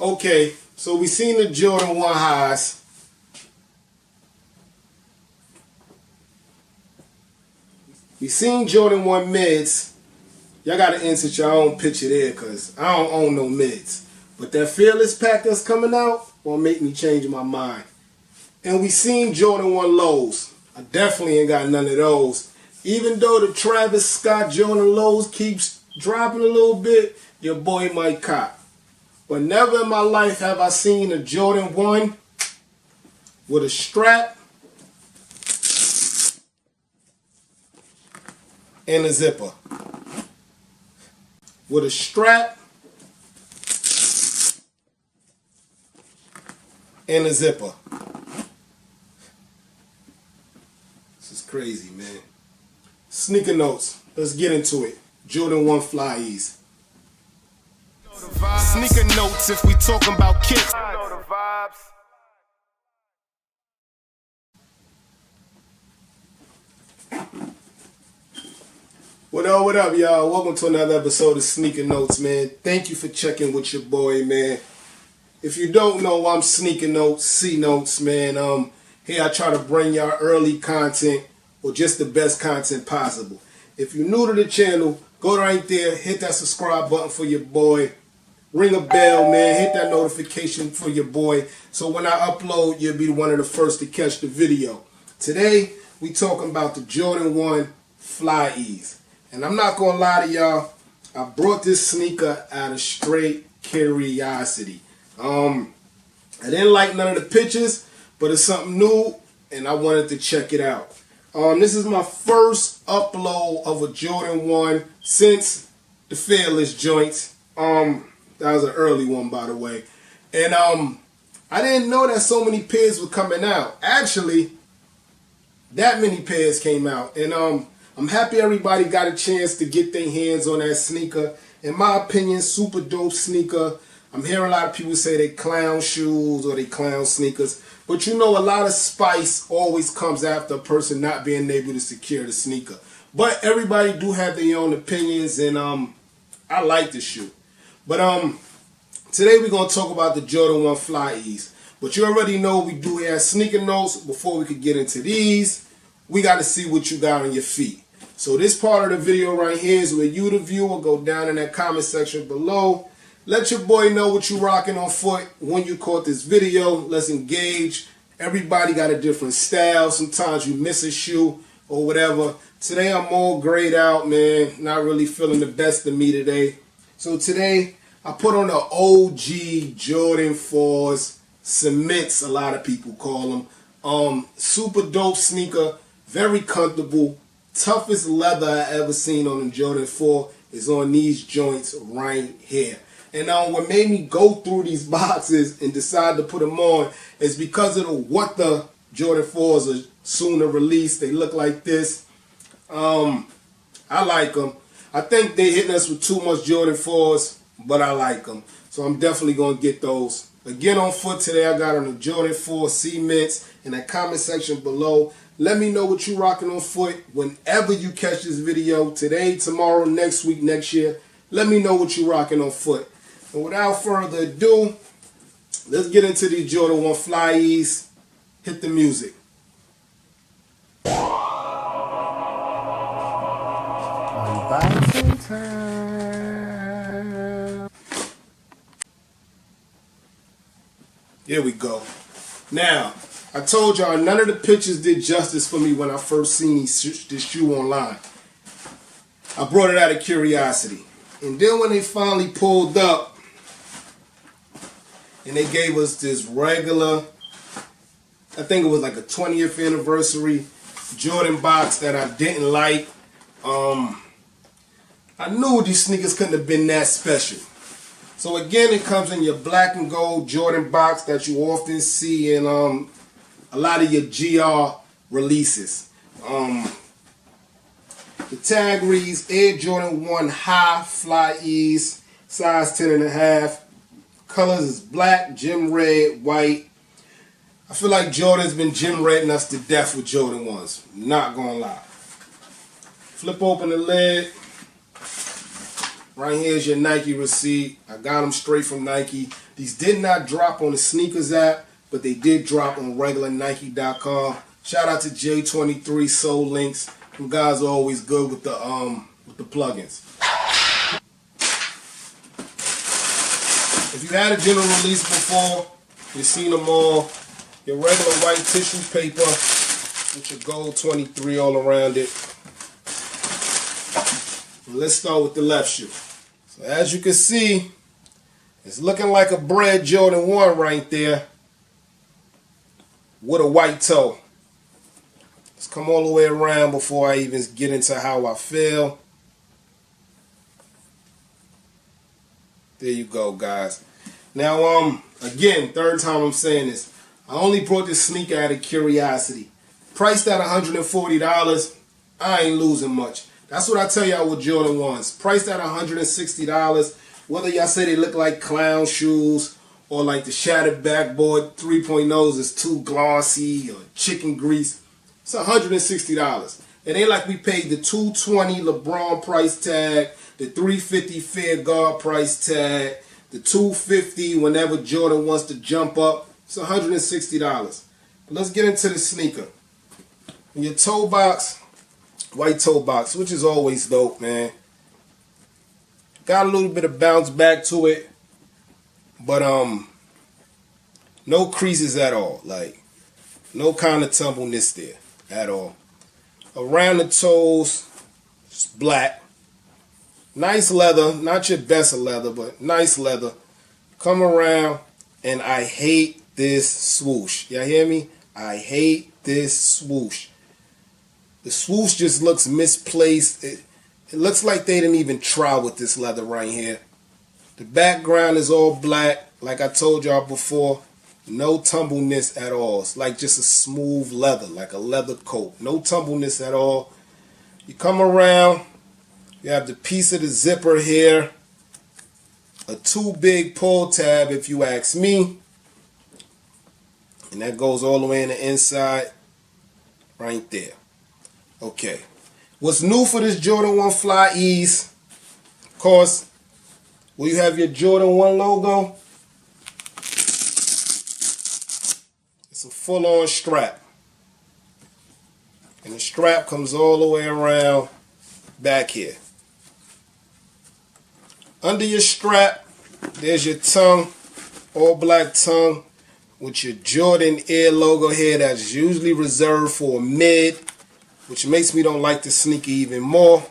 Okay, so we seen the Jordan 1 highs. We seen Jordan 1 mids. Y'all gotta insert your own picture there because I don't own no mids. But that Fearless pack that's coming out will make me change my mind. And we seen Jordan 1 lows. I definitely ain't got none of those. Even though the Travis Scott Jordan lows keeps dropping a little bit, your boy might cop. But never in my life have I seen a Jordan 1 with a strap and a zipper. With a strap and a zipper. This is crazy, man. Sneaker notes. Let's get into it. Jordan 1 Flyease. Sneaker notes if we talking about kicks. What up, y'all? Welcome to another episode of Sneaker Notes, man. Thank you for checking with your boy, man. If you don't know, I'm Sneaker Notes, C Notes, man. Here I try to bring y'all early content or just the best content possible. If you're new to the channel, go right there, hit that subscribe button for your boy. Ring a bell, man. Hit that notification for your boy. So when I upload, you'll be one of the first to catch the video. Today, we talking about the Jordan 1 Flyease. And I'm not going to lie to y'all, I brought this sneaker out of straight curiosity. I didn't like none of the pictures, but it's something new, and I wanted to check it out. This is my first upload of a Jordan 1 since the Fearless joints. That was an early one, by the way. And I didn't know that so many pairs were coming out. Actually, that many pairs came out. And I'm happy everybody got a chance to get their hands on that sneaker. In my opinion, super dope sneaker. I'm hearing a lot of people say they clown shoes or they clown sneakers. But you know, a lot of spice always comes after a person not being able to secure the sneaker. But everybody do have their own opinions, and I like the shoe. But today we're going to talk about the Jordan 1 Flyease. But you already know we do have sneaker notes. Before we could get into these, we got to see what you got on your feet. So this part of the video right here is where you, the viewer, go down in that comment section below. Let your boy know what you rocking on foot when you caught this video. Let's engage. Everybody got a different style. Sometimes you miss a shoe or whatever. Today I'm all grayed out, man. Not really feeling the best of me today. So today I put on the OG Jordan 4s. Cements, a lot of people call them. Super dope sneaker. Very comfortable. Toughest leather I ever seen on the Jordan 4 is on these joints right here. And what made me go through these boxes and decide to put them on is because of what the Jordan 4s are soon to release. They look like this. I like them. I think they hitting us with too much Jordan 4s, but I like them. So I'm definitely going to get those. Again, on foot today, I got on the Jordan 4 Cements in that comment section below. Let me know what you rocking on foot whenever you catch this video. Today, tomorrow, next week, next year. Let me know what you rocking on foot. And without further ado, let's get into the Jordan 1 Flyease. Hit the music. Unboxing time. Here we go. Now, I told y'all none of the pictures did justice for me when I first seen this shoe online. I brought it out of curiosity. And then when they finally pulled up and they gave us this regular, I think it was like a 20th anniversary Jordan box that I didn't like. I knew these sneakers couldn't have been that special. So again, it comes in your black and gold Jordan box that you often see in a lot of your GR releases. The tag reads Air Jordan 1 High Flyease, size 10.5. Colors is black, gem red, white. I feel like Jordan's been gem redding us to death with Jordan 1s. Not gonna lie. Flip open the lid. Right here is your Nike receipt. I got them straight from Nike. These did not drop on the sneakers app, but they did drop on regular Nike.com. Shout out to J23 Soul Links. You guys are always good with the plugins. If you had a general release before, you've seen them all. Your regular white tissue paper with your gold 23 all around it. Let's start with the left shoe. So as you can see, it's looking like a Bred Jordan 1 right there with a white toe. Let's come all the way around before I even get into how I feel. There you go, guys. Now, again, third time I'm saying this. I only brought this sneaker out of curiosity. Priced at $140, I ain't losing much. That's what I tell y'all with Jordan 1s. Priced at $160, whether y'all say they look like clown shoes or like the shattered backboard 3.0s is too glossy or chicken grease, it's $160. It ain't like we paid the $220 LeBron price tag, the $350 Fair Guard price tag, the $250 whenever Jordan wants to jump up. It's $160. But let's get into the sneaker. In your toe box, white toe box, which is always dope, man. Got a little bit of bounce back to it, but no creases at all. Like, no kind of tumbleness there at all. Around the toes, it's black. Nice leather, not your best of leather, but nice leather. Come around, and I hate this swoosh. Y'all hear me? I hate this swoosh. The swoosh just looks misplaced. It looks like they didn't even try with this leather right here. The background is all black. Like I told y'all before, no tumbleness at all. It's like just a smooth leather, like a leather coat. No tumbleness at all. You come around, you have the piece of the zipper here. A too big pull tab if you ask me. And that goes all the way in the inside. Right there. Okay. What's new for this Jordan 1 Flyease? Of course, will you have your Jordan 1 logo? It's a full-on strap. And the strap comes all the way around back here. Under your strap, there's your tongue, all black tongue, with your Jordan Air logo here that's usually reserved for a mid, which makes me don't like the sneaker even more.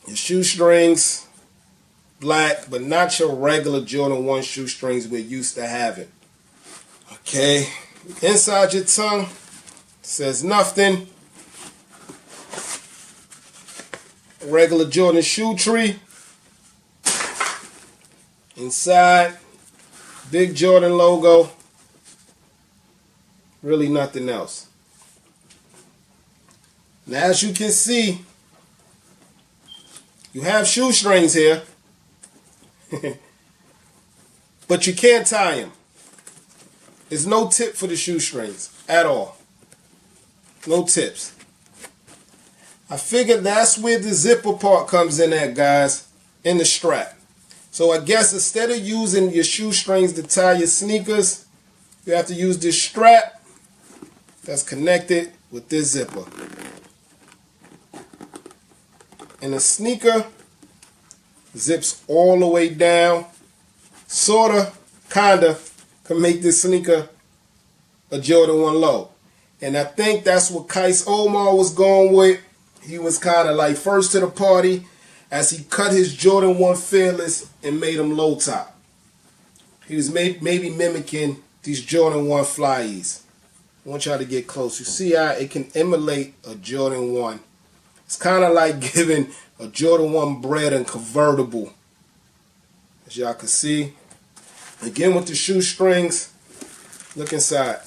Your shoestrings, black, but not your regular Jordan 1 shoestrings we're used to having. Okay, inside your tongue, says nothing. Regular Jordan shoe tree. Inside, big Jordan logo. Really nothing else. Now, as you can see, you have shoestrings here, but you can't tie them. There's no tip for the shoestrings at all. No tips. I figured that's where the zipper part comes in at, guys, in the strap. So I guess instead of using your shoestrings to tie your sneakers, you have to use this strap that's connected with this zipper. And the sneaker zips all the way down. Sorta, kinda, can make this sneaker a Jordan 1 low. And I think that's what Kais Omar was going with. He was kind of like first to the party as he cut his Jordan 1 Fearless and made them low top. He was maybe mimicking these Jordan 1 Flyease. I want y'all to get close. You see how it can emulate a Jordan 1. It's kind of like giving a Jordan 1 Bred and convertible. As y'all can see. Again with the shoestrings, look inside.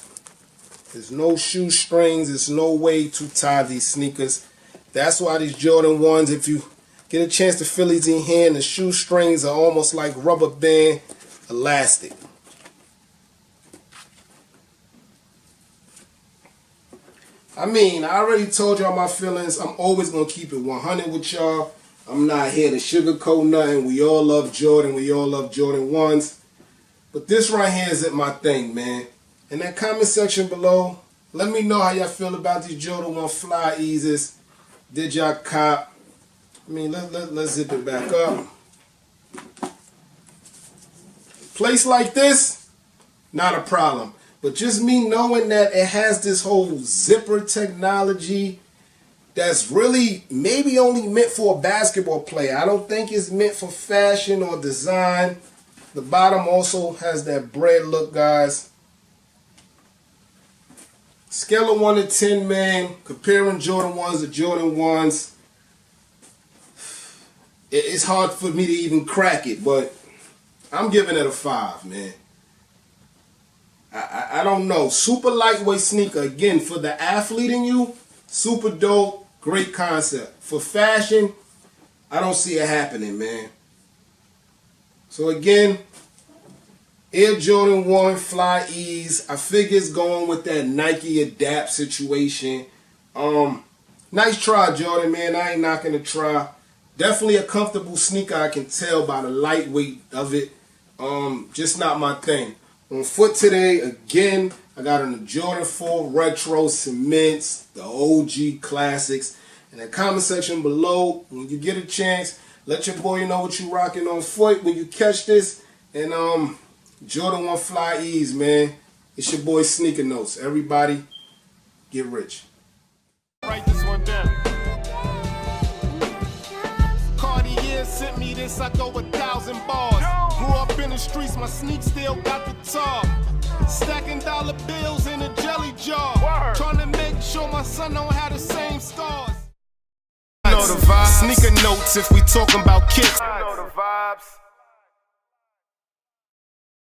There's no shoestrings. There's no way to tie these sneakers. That's why these Jordan 1s, if you get a chance to feel these in hand, the shoestrings are almost like rubber band elastic. I mean, I already told y'all my feelings. I'm always going to keep it 100 with y'all. I'm not here to sugarcoat nothing. We all love Jordan. We all love Jordan 1s. But this right here isn't my thing, man. In that comment section below, let me know how y'all feel about these Jordan 1 Flyeases. Did y'all cop? I mean, let's zip it back up. Place like this, not a problem. But just me knowing that it has this whole zipper technology that's really maybe only meant for a basketball player. I don't think it's meant for fashion or design. The bottom also has that Bred look, guys. Scale of 1 to 10, man. Comparing Jordan 1s to Jordan 1s. It's hard for me to even crack it, but I'm giving it a 5, man. I don't know. Super lightweight sneaker. Again, for the athlete in you, super dope. Great concept. For fashion, I don't see it happening, man. So again, Air Jordan 1 Flyease. I figure it's going with that Nike Adapt situation. Nice try, Jordan, man. I ain't knocking the try. Definitely a comfortable sneaker, I can tell by the lightweight of it. Just not my thing. On foot today, again, I got on the Jordan 4 Retro Cements, the OG classics. In the comment section below, when you get a chance, let your boy know what you rocking on foot when you catch this. And Jordan 1 Flyease, man. It's your boy Sneaker Notes. Everybody, get rich. Write this one down. Cartier sent me this, I go 1,000 bars. Grew up in the streets, my sneak still got the tar. Stacking dollar bills in a jelly jar. Trying to make sure my son don't have the same scars. You know the vibes. Sneaker Notes if we talking about kicks. You know the vibes.